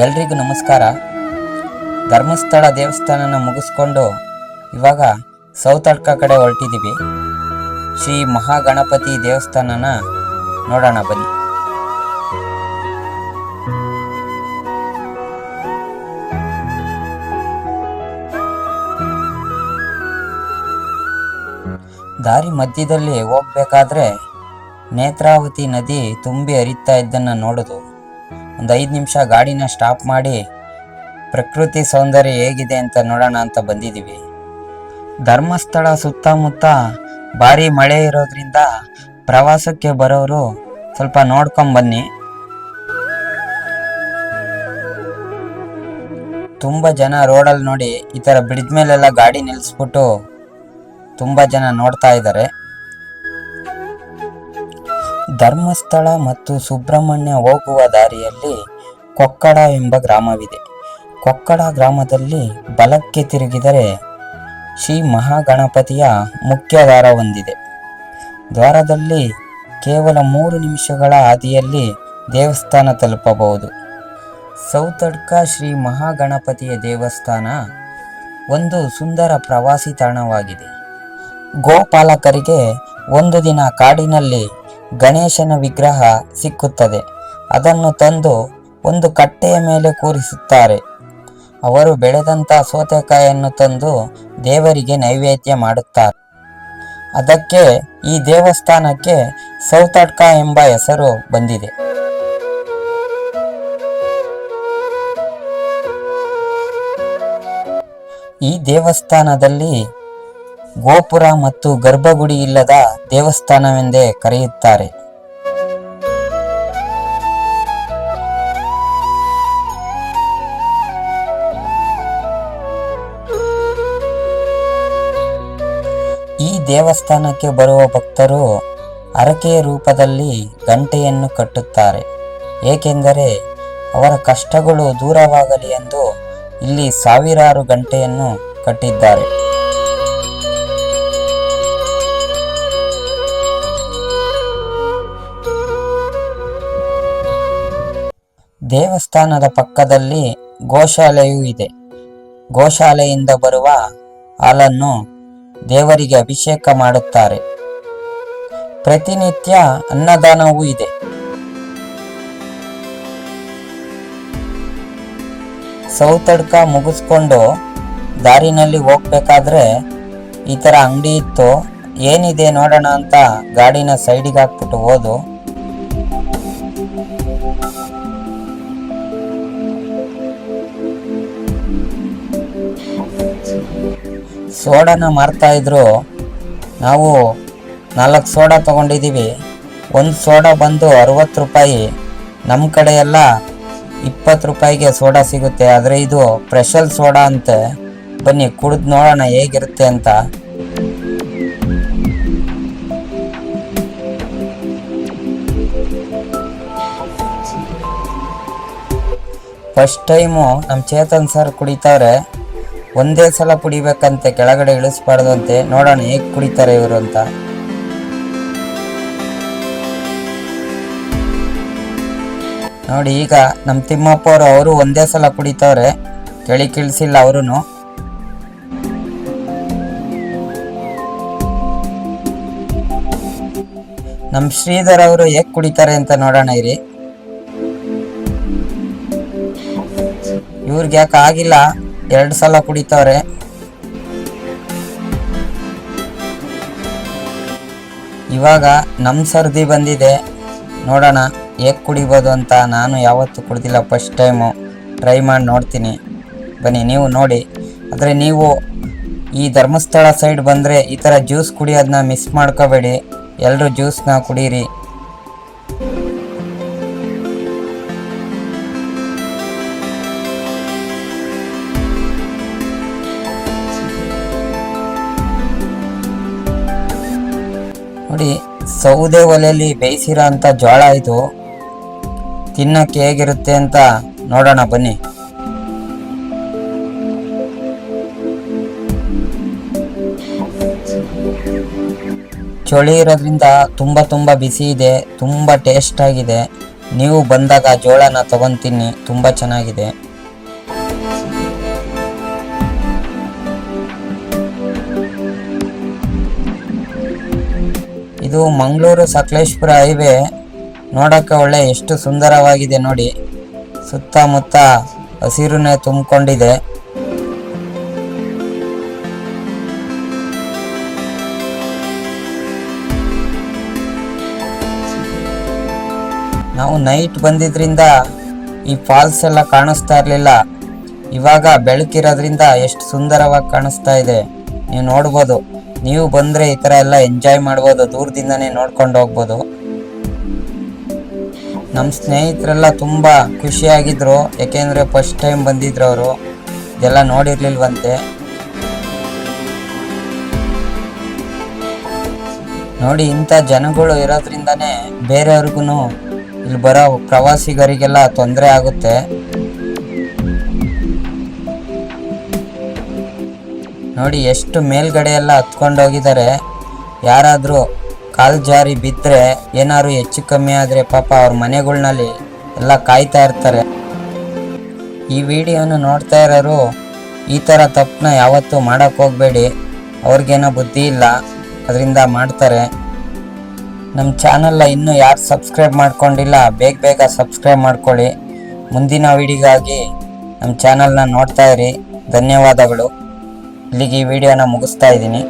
ಎಲ್ರಿಗೂ ನಮಸ್ಕಾರ. ಧರ್ಮಸ್ಥಳ ದೇವಸ್ಥಾನನ ಮುಗಿಸ್ಕೊಂಡು ಇವಾಗ ಸೌತಡ್ಕ ಕಡೆ ಹೊರಟಿದ್ದೀವಿ. ಶ್ರೀ ಮಹಾಗಣಪತಿ ದೇವಸ್ಥಾನನ ನೋಡೋಣ ಬನ್ನಿ. ದಾರಿ ಮಧ್ಯದಲ್ಲಿ ಹೋಗ್ಬೇಕಾದ್ರೆ ನೇತ್ರಾವತಿ ನದಿ ತುಂಬಿ ಹರಿತಾ ಇದ್ದನ್ನು ನೋಡೋದು. ಒಂದು 5 ನಿಮಿಷ ಗಾಡಿನ ಸ್ಟಾಪ್ ಮಾಡಿ ಪ್ರಕೃತಿ ಸೌಂದರ್ಯ ಹೇಗಿದೆ ಅಂತ ನೋಡೋಣ ಅಂತ ಬಂದಿದ್ದೀವಿ. ಧರ್ಮಸ್ಥಳ ಸುತ್ತಮುತ್ತ ಭಾರಿ ಮಳೆ ಇರೋದ್ರಿಂದ ಪ್ರವಾಸಕ್ಕೆ ಬರೋರು ಸ್ವಲ್ಪ ನೋಡ್ಕೊಂಬನ್ನಿ. ತುಂಬ ಜನ ರೋಡಲ್ಲಿ ನೋಡಿ ಈ ಥರ ಬ್ರಿಡ್ಜ್ ಮೇಲೆಲ್ಲ ಗಾಡಿ ನಿಲ್ಲಿಸ್ಬಿಟ್ಟು ತುಂಬ ಜನ ನೋಡ್ತಾ ಇದ್ದಾರೆ. ಧರ್ಮಸ್ಥಳ ಮತ್ತು ಸುಬ್ರಹ್ಮಣ್ಯ ಹೋಗುವ ದಾರಿಯಲ್ಲಿ ಕೊಕ್ಕಡ ಎಂಬ ಗ್ರಾಮವಿದೆ. ಕೊಕ್ಕಡ ಗ್ರಾಮದಲ್ಲಿ ಬಲಕ್ಕೆ ತಿರುಗಿದರೆ ಶ್ರೀ ಮಹಾಗಣಪತಿಯ ಮುಖ್ಯ ದ್ವಾರ ಹೊಂದಿದೆ. ದ್ವಾರದಲ್ಲಿ ಕೇವಲ 3 ನಿಮಿಷಗಳ ಹಾದಿಯಲ್ಲಿ ದೇವಸ್ಥಾನ ತಲುಪಬಹುದು. ಸೌತಡ್ಕ ಶ್ರೀ ಮಹಾಗಣಪತಿಯ ದೇವಸ್ಥಾನ ಒಂದು ಸುಂದರ ಪ್ರವಾಸಿ ತಾಣವಾಗಿದೆ. ಗೋಪಾಲಕರಿಗೆ ಒಂದು ದಿನ ಕಾಡಿನಲ್ಲಿ ಗಣೇಶನ ವಿಗ್ರಹ ಸಿಕ್ಕುತ್ತದೆ. ಅದನ್ನು ತಂದು ಒಂದು ಕಟ್ಟೆಯ ಮೇಲೆ ಕೂರಿಸುತ್ತಾರೆ. ಅವರು ಬೆಳೆದಂಥ ಸೌತೆಕಾಯಿಯನ್ನು ತಂದು ದೇವರಿಗೆ ನೈವೇದ್ಯ ಮಾಡುತ್ತಾರೆ. ಅದಕ್ಕೆ ಈ ದೇವಸ್ಥಾನಕ್ಕೆ ಸೌತಡ್ಕ ಎಂಬ ಹೆಸರು ಬಂದಿದೆ. ಈ ದೇವಸ್ಥಾನದಲ್ಲಿ ಗೋಪುರ ಮತ್ತು ಗರ್ಭಗುಡಿ ಇಲ್ಲದ ದೇವಸ್ಥಾನವೆಂದೇ ಕರೆಯುತ್ತಾರೆ. ಈ ದೇವಸ್ಥಾನಕ್ಕೆ ಬರುವ ಭಕ್ತರು ಹರಕೆಯ ರೂಪದಲ್ಲಿ ಗಂಟೆಯನ್ನು ಕಟ್ಟುತ್ತಾರೆ. ಏಕೆಂದರೆ ಅವರ ಕಷ್ಟಗಳು ದೂರವಾಗಲಿ ಎಂದು ಇಲ್ಲಿ ಸಾವಿರಾರು ಗಂಟೆಯನ್ನು ಕಟ್ಟಿದ್ದಾರೆ. ದೇವಸ್ಥಾನದ ಪಕ್ಕದಲ್ಲಿ ಗೋಶಾಲೆಯೂ ಇದೆ. ಗೋಶಾಲೆಯಿಂದ ಬರುವ ಹಾಲನ್ನು ದೇವರಿಗೆ ಅಭಿಷೇಕ ಮಾಡುತ್ತಾರೆ. ಪ್ರತಿನಿತ್ಯ ಅನ್ನದಾನವೂ ಇದೆ. ಸೌತಡ್ಕ ಮುಗಿಸ್ಕೊಂಡು ದಾರಿನಲ್ಲಿ ಹೋಗ್ಬೇಕಾದ್ರೆ ಈ ಥರ ಅಂಗಡಿ ಇತ್ತು. ಏನಿದೆ ನೋಡೋಣ ಅಂತ ಗಾಡಿನ ಸೈಡಿಗೆ ಹಾಕ್ಬಿಟ್ಟು ಹೋದು. ಸೋಡಾನ ಮಾರ್ತಾ ಇದ್ರು. ನಾವು 4 ಸೋಡಾ ತಗೊಂಡಿದ್ದೀವಿ. ಒಂದು ಸೋಡಾ ಬಂದು 60 ರೂಪಾಯಿ. ನಮ್ಮ ಕಡೆ ಎಲ್ಲ 20 ರೂಪಾಯಿಗೆ ಸೋಡಾ ಸಿಗುತ್ತೆ. ಆದರೆ ಇದು ಸ್ಪೆಷಲ್ ಸೋಡಾ ಅಂತೆ. ಬನ್ನಿ ಕುಡಿದು ನೋಡೋಣ ಹೇಗಿರುತ್ತೆ ಅಂತ. ಫಸ್ಟ್ ಟೈಮು ನಮ್ಮ ಚೇತನ್ ಸರ್ ಕುಡಿತಾರೆ. ಒಂದೇ ಸಲ ಕುಡಿಬೇಕಂತೆ, ಕೆಳಗಡೆ ಇಳಿಸ್ಬಾರ್ದು ಅಂತೆ. ನೋಡೋಣ ಹೇಗೆ ಕುಡಿತಾರೆ ಇವರು ಅಂತ. ನೋಡಿ ಈಗ ನಮ್ಮ ತಿಮ್ಮಪ್ಪ ಅವರು ಒಂದೇ ಸಲ ಕುಡಿತವ್ರೆ, ಕೆಳಿಸಿಲ್ಲ ಅವರು. ನಮ್ಮ ಶ್ರೀಧರ್ ಅವರು ಹೇಗೆ ಕುಡಿತಾರೆ ಅಂತ ನೋಡೋಣ ಇರಿ. ಇವ್ರಿಗೆ ಯಾಕೆ ಆಗಿಲ್ಲ, 2 ಸಲ ಕುಡಿತವ್ರೆ. ಇವಾಗ ನಮ್ಮ ಸರ್ದಿ ಬಂದಿದೆ, ನೋಡೋಣ ಹೇಗೆ ಕುಡಿಬೋದು ಅಂತ. ನಾನು ಯಾವತ್ತೂ ಕುಡ್ದಿಲ್ಲ, ಫಸ್ಟ್ ಟೈಮು ಟ್ರೈ ಮಾಡಿ ನೋಡ್ತೀನಿ. ಬನ್ನಿ ನೀವು ನೋಡಿ. ಆದರೆ ನೀವು ಈ ಧರ್ಮಸ್ಥಳ ಸೈಡ್ ಬಂದರೆ ಈ ಥರ ಜ್ಯೂಸ್ ಕುಡಿಯೋದನ್ನ ಮಿಸ್ ಮಾಡ್ಕೋಬೇಡಿ. ಎಲ್ಲರೂ ಜ್ಯೂಸ್ನ ಕುಡೀರಿ. ನೋಡಿ, ಸೌದೆ ಒಲೆಯಲ್ಲಿ ಬೇಯಿಸಿರೋ ಅಂಥ ಜೋಳ ಇದು. ತಿನ್ನಕ್ಕೆ ಹೇಗಿರುತ್ತೆ ಅಂತ ನೋಡೋಣ ಬನ್ನಿ. ಚಳಿ ಇರೋದ್ರಿಂದ ತುಂಬ ಬಿಸಿ ಇದೆ, ತುಂಬ ಟೇಸ್ಟ್ ಆಗಿದೆ. ನೀವು ಬಂದಾಗ ಜೋಳನ ತಗೊಂಡು ತಿನ್ನಿ, ತುಂಬ ಚೆನ್ನಾಗಿದೆ. ಇದು ಮಂಗಳೂರು ಸಕಲೇಶಪುರ ಹೈವೇ. ನೋಡೋಕ್ಕೆ ಒಳ್ಳೆ ಎಷ್ಟು ಸುಂದರವಾಗಿದೆ ನೋಡಿ. ಸುತ್ತಮುತ್ತ ಹಸಿರುನೇ ತುಂಬಿಕೊಂಡಿದೆ. ನಾವು ನೈಟ್ ಬಂದಿದ್ರಿಂದ ಈ ಫಾಲ್ಸ್ ಎಲ್ಲ ಕಾಣಿಸ್ತಾ ಇರಲಿಲ್ಲ. ಇವಾಗ ಬೆಳಕಿರೋದ್ರಿಂದ ಎಷ್ಟು ಸುಂದರವಾಗಿ ಕಾಣಿಸ್ತಾ ಇದೆ. ನೀವು ನೋಡ್ಬೋದು. ನೀವು ಬಂದರೆ ಈ ಥರ ಎಲ್ಲ ಎಂಜಾಯ್ ಮಾಡ್ಬೋದು, ದೂರದಿಂದನೇ ನೋಡ್ಕೊಂಡು ಹೋಗ್ಬೋದು. ನಮ್ಮ ಸ್ನೇಹಿತರೆಲ್ಲ ತುಂಬ ಖುಷಿಯಾಗಿದ್ದರು, ಯಾಕೆಂದರೆ ಫಸ್ಟ್ ಟೈಮ್ ಬಂದಿದ್ರು ಅವರು, ಇದೆಲ್ಲ ನೋಡಿರ್ಲಿಲ್ವಂತೆ. ನೋಡಿ, ಇಂಥ ಜನಗಳು ಇರೋದ್ರಿಂದನೇ ಬೇರೆಯವ್ರಿಗೂ ಇಲ್ಲಿ ಬರೋ ಪ್ರವಾಸಿಗರಿಗೆಲ್ಲ ತೊಂದರೆ ಆಗುತ್ತೆ. ನೋಡಿ ಎಷ್ಟು ಮೇಲ್ಗಡೆ ಎಲ್ಲ ಹತ್ಕೊಂಡು ಹೋಗಿದ್ದಾರೆ. ಯಾರಾದರೂ ಕಾಲು ಜಾರಿ ಬಿದ್ದರೆ ಏನಾದ್ರು ಹೆಚ್ಚು ಕಮ್ಮಿ ಆದರೆ ಪಾಪ ಅವ್ರ ಮನೆಗಳ್ನಲ್ಲಿ ಎಲ್ಲ ಕಾಯ್ತಾ ಇರ್ತಾರೆ. ಈ ವಿಡಿಯೋನ ನೋಡ್ತಾ ಇರೋರು ಈ ಥರ ತಪ್ಪನ್ನ ಯಾವತ್ತೂ ಮಾಡೋಕ್ಕೆ ಹೋಗಬೇಡಿ. ಅವ್ರಿಗೇನೋ ಬುದ್ಧಿ ಇಲ್ಲ, ಅದರಿಂದ ಮಾಡ್ತಾರೆ. ನಮ್ಮ ಚಾನಲ್ನ ಇನ್ನೂ ಯಾರು ಸಬ್ಸ್ಕ್ರೈಬ್ ಮಾಡ್ಕೊಂಡಿಲ್ಲ, ಬೇಗ ಸಬ್ಸ್ಕ್ರೈಬ್ ಮಾಡ್ಕೊಳ್ಳಿ. ಮುಂದಿನ ವಿಡಿಯೋಗಾಗಿ ನಮ್ಮ ಚಾನಲ್ನ ನೋಡ್ತಾ ಇರಿ. ಧನ್ಯವಾದಗಳು. ಇಲ್ಲಿಗೆ ಈ ವಿಡಿಯೋನ ಮುಗಿಸ್ತಾ ಇದ್ದೀನಿ.